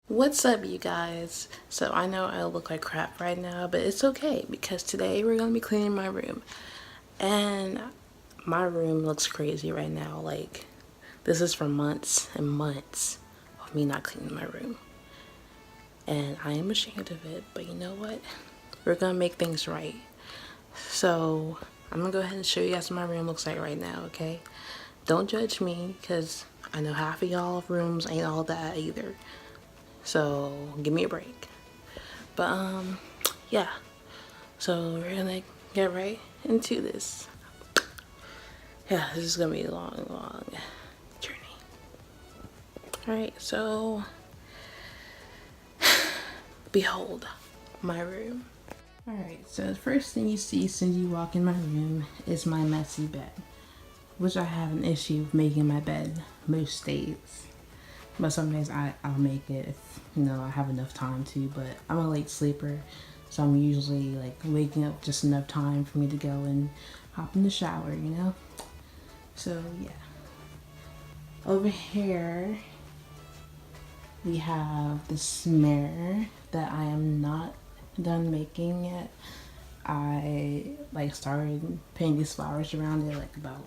What's up, you guys? So I know I look like crap right now, but it's okay because today we're gonna be cleaning my room. And my room looks crazy right now. Like, this is for months and months of me not cleaning my room. And I am ashamed of it, but you know what? We're gonna make things right. So I'm gonna go ahead and show you guys what my room looks like right now, okay? Don't judge me because I know half of y'all rooms ain't all that either. So give me a break. But yeah. So we're gonna get right into this. Yeah, this is gonna be a long journey. Alright, so behold my room. Alright, so the first thing you see as soon as you walk in my room is my messy bed, which I have an issue with making my bed most days. But some days I'll make it if, I have enough time to, but I'm a late sleeper, so I'm usually like waking up just enough time for me to go and hop in the shower, So yeah. Over here, we have this mirror that I am not done making yet. I started painting these flowers around it about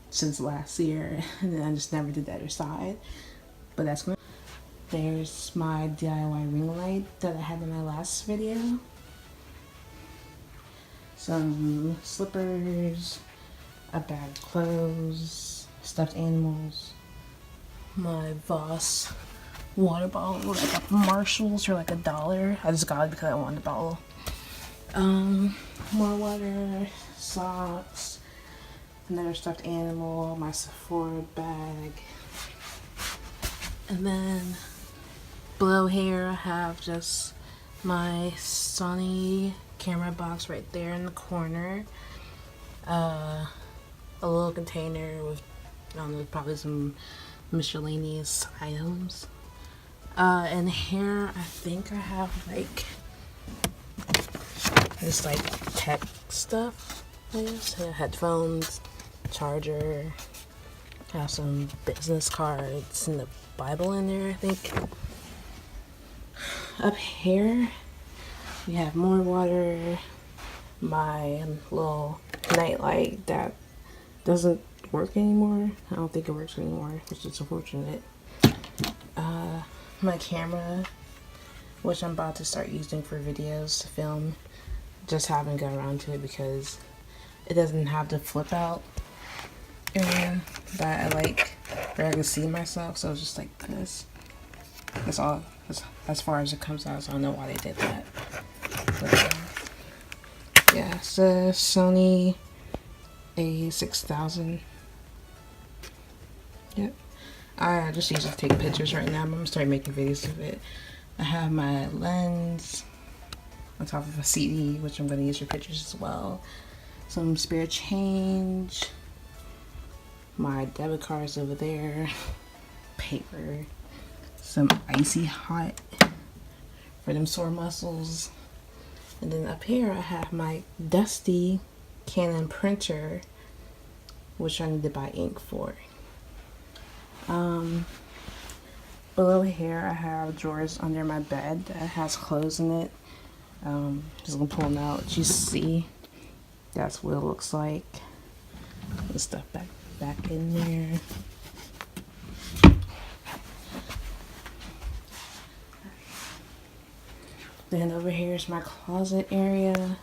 since last year, and then I just never did the other side. But that's gonna. There's my DIY ring light that I had in my last video. Some slippers, a bag of clothes, stuffed animals, my Voss water bottle that I got from Marshalls for like $1. I just got it because I wanted a bottle. More water, socks, another stuffed animal, my Sephora bag. And then below here I have just my Sony camera box right there in the corner. A little container with, I don't know, probably some miscellaneous items. And here I think I have this tech stuff, I guess. Headphones, charger, have some business cards and the Bible in there, I think. Up here we have more water, my little night light that doesn't work anymore. I don't think it works anymore, which is unfortunate. My camera, which I'm about to start using for videos to film, just haven't got around to it because it doesn't have the flip out area that I like where I can see myself, so it's just like this. That's all, as far as it comes out, so I don't know why they did that. But yeah, it's a Sony A6000. Yep. I just use it to take pictures right now. I'm gonna start making videos of it. I have my lens on top of a CD, which I'm gonna use for pictures as well. Some spare change. My debit cards over there. Paper. Some icy hot for them sore muscles. And then up here I have my dusty Canon printer, which I need to buy ink for. Below here I have drawers under my bed that has clothes in it. Just gonna pull them out. You see, that's what it looks like. The stuff back in there. Then over here is my closet area.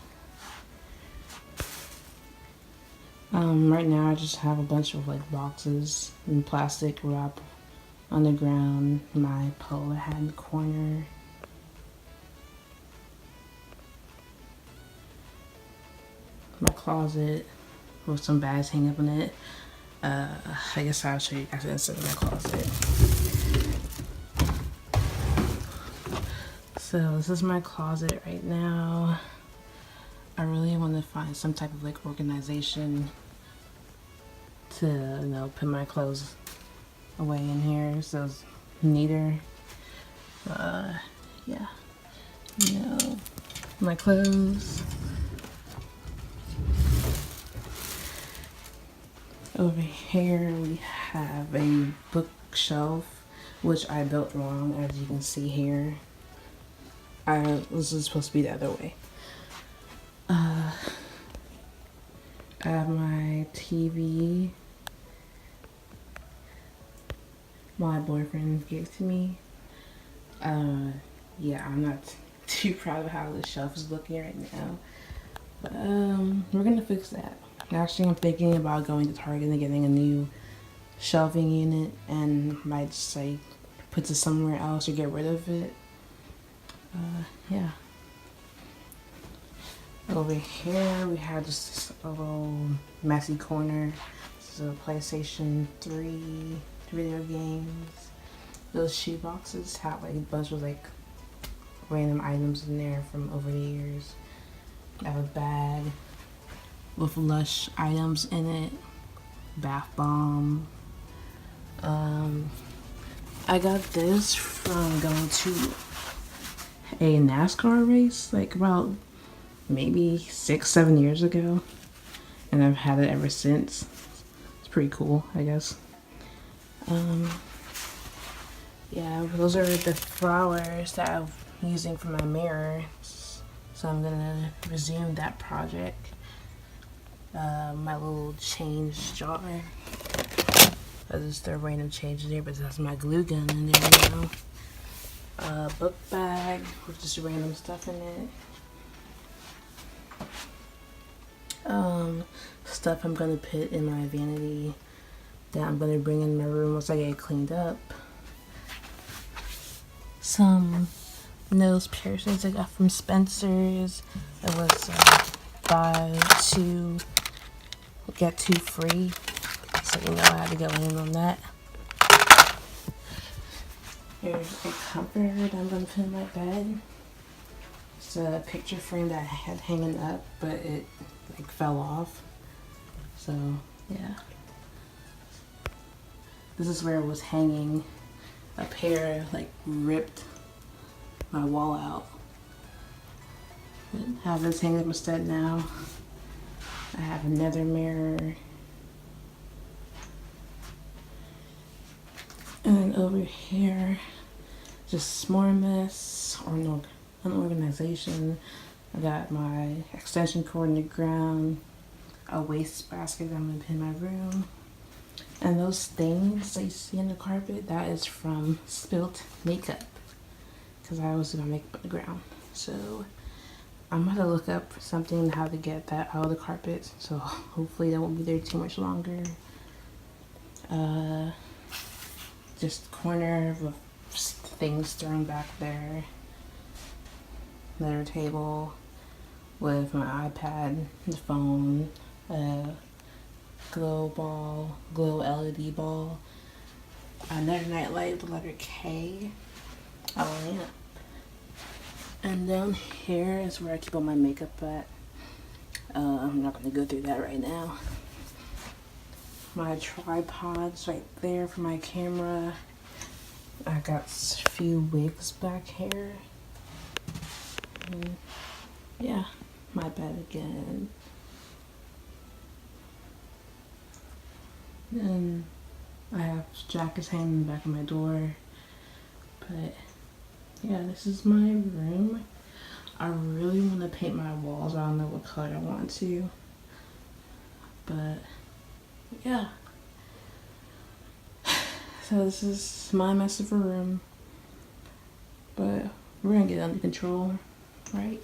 Right now I just have a bunch of boxes and plastic wrap on the ground. My polo hat in the corner. My closet with some bags hanging up in it. I guess I'll show you guys inside of my closet. So this is my closet right now. I really want to find some type of organization to put my clothes away in here so it's neater. Yeah, my clothes. Over here we have a bookshelf which I built wrong, as you can see here. This is supposed to be the other way. I have my TV my boyfriend gave to me. Yeah, I'm not too proud of how the shelf is looking right now. But we're gonna fix that. Actually, I'm thinking about going to Target and getting a new shelving unit, and might just like put it somewhere else or get rid of it. Yeah. Over here we have just this little messy corner. This is a PlayStation 3 video games. Those shoe boxes have like a bunch of like random items in there from over the years. I have a bag with Lush items in it. Bath bomb. I got this from going to a NASCAR race like about maybe 6-7 years ago, and I've had it ever since. It's pretty cool, I guess. Yeah, those are the flowers that I'm using for my mirror, so I'm gonna resume that project. My little change jar. There's the random change in there, but that's my glue gun in there now. Book bag with just random stuff in it. Stuff I'm gonna put in my vanity that I'm gonna bring in my room once I get it cleaned up. Some nose piercings I got from Spencer's. It was buy 2 get 2 free, so you know I had to go in on that. Here's a comforter that I'm gonna put in my bed. It's a picture frame that I had hanging up, but it like fell off. So yeah, this is where it was hanging. A pair like ripped my wall out. But I have this hanging up instead now. I have another mirror. And then over here, just more mess or unorganization. I got my extension cord in the ground, a waste basket that I'm gonna put in my room. And those stains that you see on the carpet, that is from spilt makeup. Because I always do my makeup on the ground. So I'm gonna look up something how to get that out of the carpet. So hopefully that won't be there too much longer. Just corner with things thrown back there. Another table with my iPad, the phone, glow LED ball, another nightlight with the letter K, a lamp, and down here is where I keep all my makeup at. I'm not going to go through that right now. My tripod's right there for my camera. I got a few wigs back here. And yeah, my bed again. Then I have jackets hanging in the back of my door. But yeah, this is my room. I really want to paint my walls. I don't know what color I want to. But yeah. So this is my mess of a room. But we're gonna get it under control, right?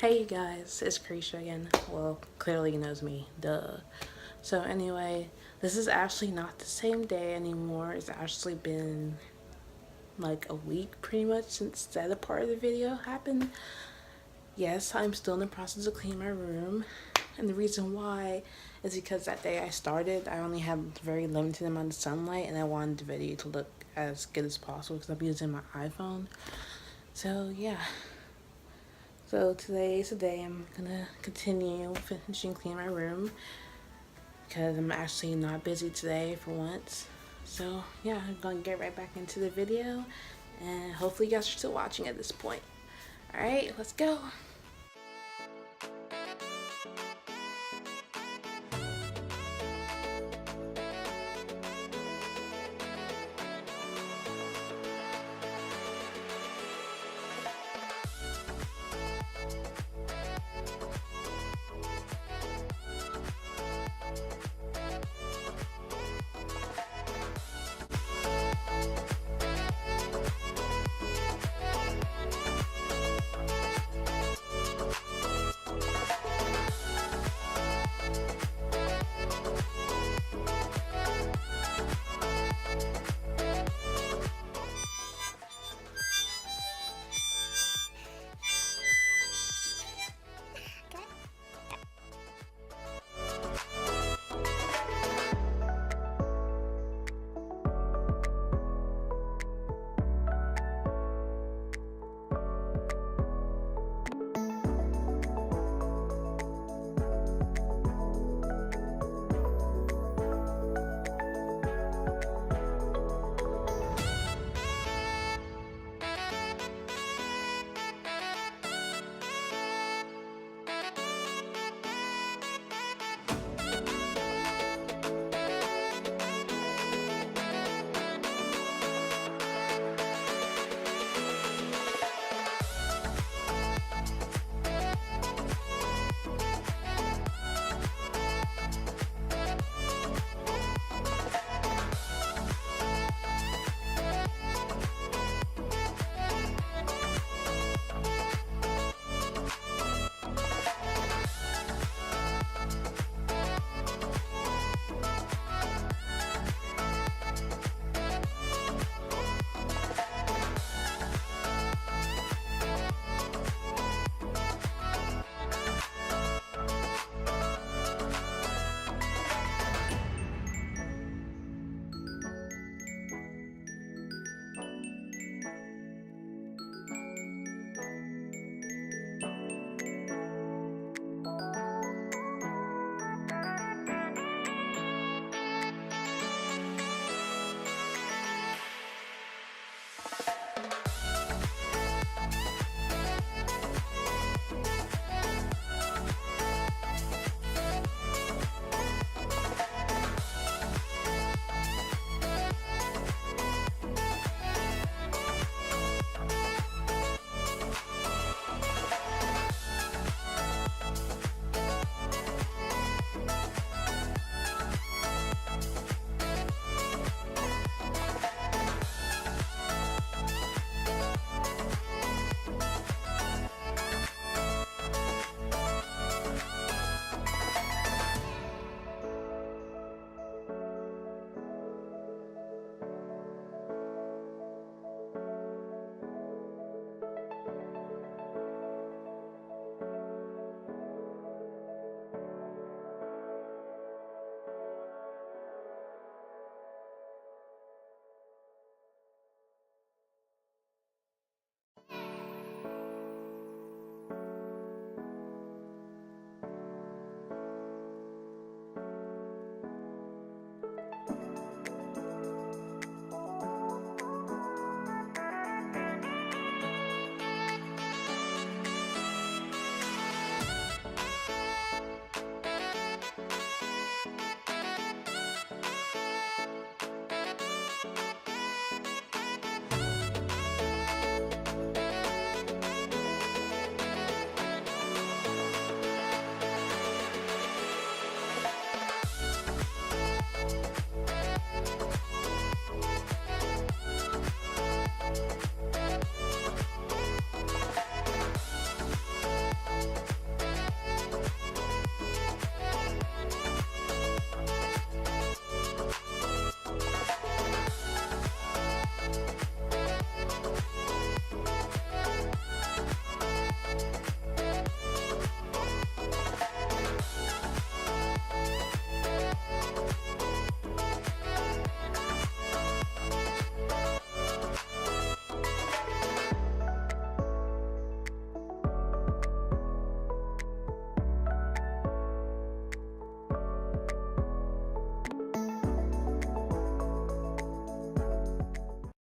Hey you guys, it's Krisha again. Well, clearly you knows me, duh. So anyway, this is actually not the same day anymore. It's actually been like a week pretty much since the other part of the video happened. Yes, I'm still in the process of cleaning my room. And the reason why is because that day I started, I only had very limited amount of sunlight and I wanted the video to look as good as possible because I'm using my iPhone. So yeah. So today is the day I'm gonna continue finishing cleaning my room because I'm actually not busy today for once. So yeah, I'm gonna get right back into the video and hopefully you guys are still watching at this point. Alright, let's go.